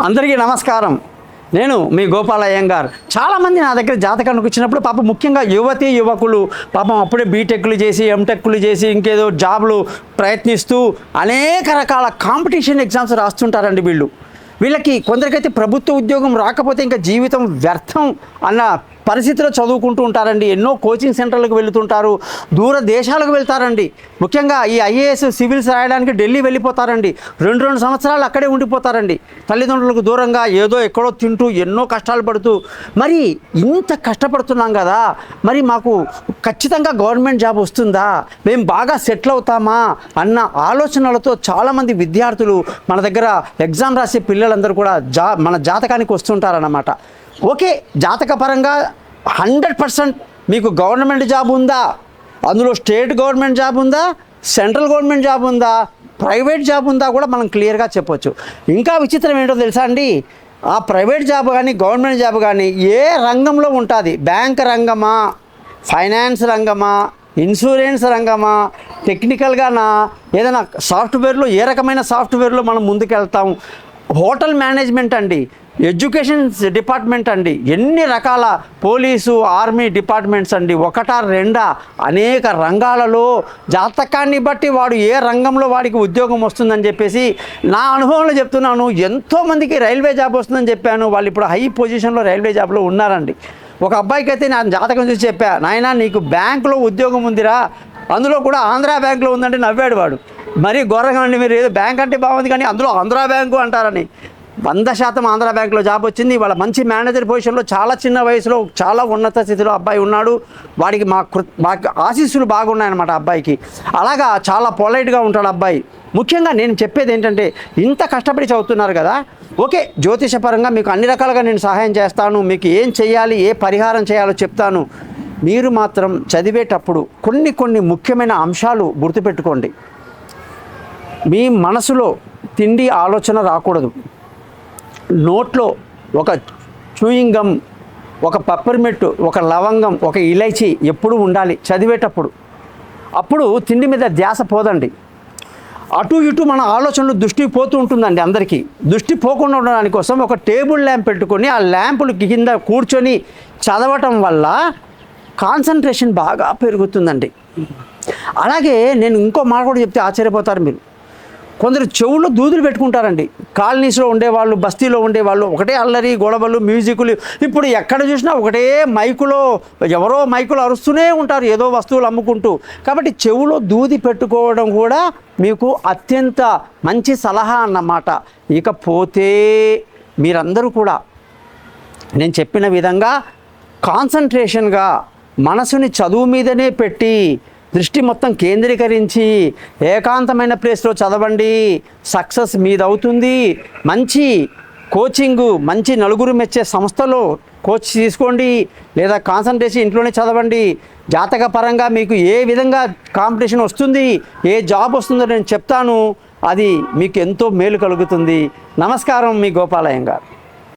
అందరికీ నమస్కారం. నేను మీ గోపాల్ అయ్యంగార్. చాలామంది నా దగ్గర జాతకానికి వచ్చినప్పుడు పాపం ముఖ్యంగా యువతీ యువకులు పాపం అప్పుడే బీటెక్లు చేసి ఎంటెక్లు చేసి ఇంకేదో జాబ్లు ప్రయత్నిస్తూ అనేక రకాల కాంపిటీషన్ ఎగ్జామ్స్ రాస్తుంటారండి. వీళ్ళకి కొందరికైతే ప్రభుత్వ ఉద్యోగం రాకపోతే ఇంకా జీవితం వ్యర్థం అన్న పరిస్థితిలో చదువుకుంటూ ఉంటారండి. ఎన్నో కోచింగ్ సెంటర్లకు వెళుతుంటారు, దూర దేశాలకు వెళ్తారండి. ముఖ్యంగా ఈ ఐఏఎస్ సివిల్స్ రాయడానికి ఢిల్లీ వెళ్ళిపోతారండి. రెండు సంవత్సరాలు అక్కడే ఉండిపోతారండి, తల్లిదండ్రులకు దూరంగా ఏదో ఎక్కడో తింటూ ఎన్నో కష్టాలు పడుతూ. మరి ఇంత కష్టపడుతున్నాం కదా, మరి మాకు ఖచ్చితంగా గవర్నమెంట్ జాబ్ వస్తుందా, మేము బాగా సెటిల్ అవుతామా అన్న ఆలోచనలతో చాలామంది విద్యార్థులు మన దగ్గర ఎగ్జామ్ రాసే పిల్లలందరూ కూడా మన జాతకానికి వస్తుంటారన్నమాట. ఓకే, జాతకపరంగా 100% మీకు గవర్నమెంట్ జాబ్ ఉందా, అందులో స్టేట్ గవర్నమెంట్ జాబ్ ఉందా, సెంట్రల్ గవర్నమెంట్ జాబ్ ఉందా, ప్రైవేట్ జాబ్ ఉందా కూడా మనం క్లియర్గా చెప్పొచ్చు. ఇంకా విచిత్రం ఏంటో తెలుసా అండి, ఆ ప్రైవేట్ జాబ్ కానీ గవర్నమెంట్ జాబ్ కానీ ఏ రంగంలో ఉంటుంది, బ్యాంక్ రంగమా, ఫైనాన్స్ రంగమా, ఇన్సూరెన్స్ రంగమా, టెక్నికల్గానా, ఏదైనా సాఫ్ట్వేర్లో ఏ రకమైన సాఫ్ట్వేర్లో మనం ముందుకెళ్తాం, హోటల్ మేనేజ్మెంట్ అండి, ఎడ్యుకేషన్ డిపార్ట్మెంట్ అండి, ఎన్ని రకాల పోలీసు ఆర్మీ డిపార్ట్మెంట్స్ అండి, ఒకటా రెండా అనేక రంగాలలో జాతకాన్ని బట్టి వాడు ఏ రంగంలో వాడికి ఉద్యోగం వస్తుందని చెప్పేసి నా అనుభవంలో చెప్తున్నాను. ఎంతోమందికి రైల్వే జాబ్ వస్తుందని చెప్పాను, వాళ్ళు ఇప్పుడు హై పొజిషన్లో రైల్వే జాబ్లో ఉన్నారండి. ఒక అబ్బాయికి అయితే నా జాతకం చూసి చెప్పా, నాయనా నీకు బ్యాంకులో ఉద్యోగం ఉందిరా, అందులో కూడా ఆంధ్రా బ్యాంకులో ఉందంటే నవ్వాడు వాడు. మరీ ఘోరంగా అండి, మీరు ఏదో బ్యాంక్ అంటే బాగుంది కానీ అందులో ఆంధ్రా బ్యాంకు అంటారని. 100% ఆంధ్రా బ్యాంకులో జాబ్ వచ్చింది. వాళ్ళ మంచి మేనేజర్ పొజిషన్లో చాలా చిన్న వయసులో చాలా ఉన్నత స్థితిలో అబ్బాయి ఉన్నాడు. వాడికి మాకు ఆశీస్సులు బాగున్నాయన్నమాట అబ్బాయికి. అలాగా చాలా పొలైట్గా ఉంటాడు అబ్బాయి. ముఖ్యంగా నేను చెప్పేది ఏంటంటే, ఇంత కష్టపడి చదువుతున్నారు కదా, ఓకే జ్యోతిషపరంగా మీకు అన్ని రకాలుగా నేను సహాయం చేస్తాను, మీకు ఏం చేయాలి, ఏ పరిహారం చేయాలో చెప్తాను. మీరు మాత్రం చదివేటప్పుడు కొన్ని ముఖ్యమైన అంశాలు గుర్తుపెట్టుకోండి. మీ మనసులో తిండి ఆలోచన రాకూడదు. నోట్లో ఒక చూయింగ్ గమ్, ఒక పెప్పర్మెంట్, ఒక లవంగం, ఒక ఇలైచి ఎప్పుడూ ఉండాలి చదివేటప్పుడు. అప్పుడు తిండి మీద ధ్యాస పోదండి. అటు ఇటు మన ఆలోచనలు దృష్టి పోతూ ఉంటుందండి. అందరికీ దృష్టి పోకుండా ఉండడానికి కోసం ఒక టేబుల్ ల్యాంప్ పెట్టుకొని ఆ ల్యాంపులు కింద కూర్చొని చదవటం వల్ల కాన్సన్ట్రేషన్ బాగా పెరుగుతుందండి. అలాగే నేను ఇంకో మాట కూడా చెప్తే ఆశ్చర్యపోతారు మీరు. కొందరు చెవుల్లో దూదులు పెట్టుకుంటారండి. కాలనీస్లో ఉండేవాళ్ళు, బస్తీలో ఉండేవాళ్ళు ఒకటే అల్లరి గొడవలు, మ్యూజిక్లు. ఇప్పుడు ఎక్కడ చూసినా ఒకటే మైకులో ఎవరో మైకులో అరుస్తూనే ఉంటారు ఏదో వస్తువులు అమ్ముకుంటూ. కాబట్టి చెవులో దూది పెట్టుకోవడం కూడా మీకు అత్యంత మంచి సలహా అన్నమాట. ఇకపోతే మీరందరూ కూడా నేను చెప్పిన విధంగా కాన్సన్ట్రేషన్గా మనసుని చదువు మీదనే పెట్టి దృష్టి మొత్తం కేంద్రీకరించి ఏకాంతమైన ప్లేస్లో చదవండి. సక్సెస్ మీదవుతుంది. మంచి కోచింగు, మంచి నలుగురు మెచ్చే సంస్థలో కోచ్ తీసుకోండి, లేదా కాన్సన్ట్రేషన్ ఇంట్లోనే చదవండి. జాతక పరంగా మీకు ఏ విధంగా కాంపిటీషన్ వస్తుంది, ఏ జాబ్ వస్తుందో నేను చెప్తాను. అది మీకు ఎంతో మేలు కలుగుతుంది. నమస్కారం, మీ గోపాల్ అయ్యంగార్.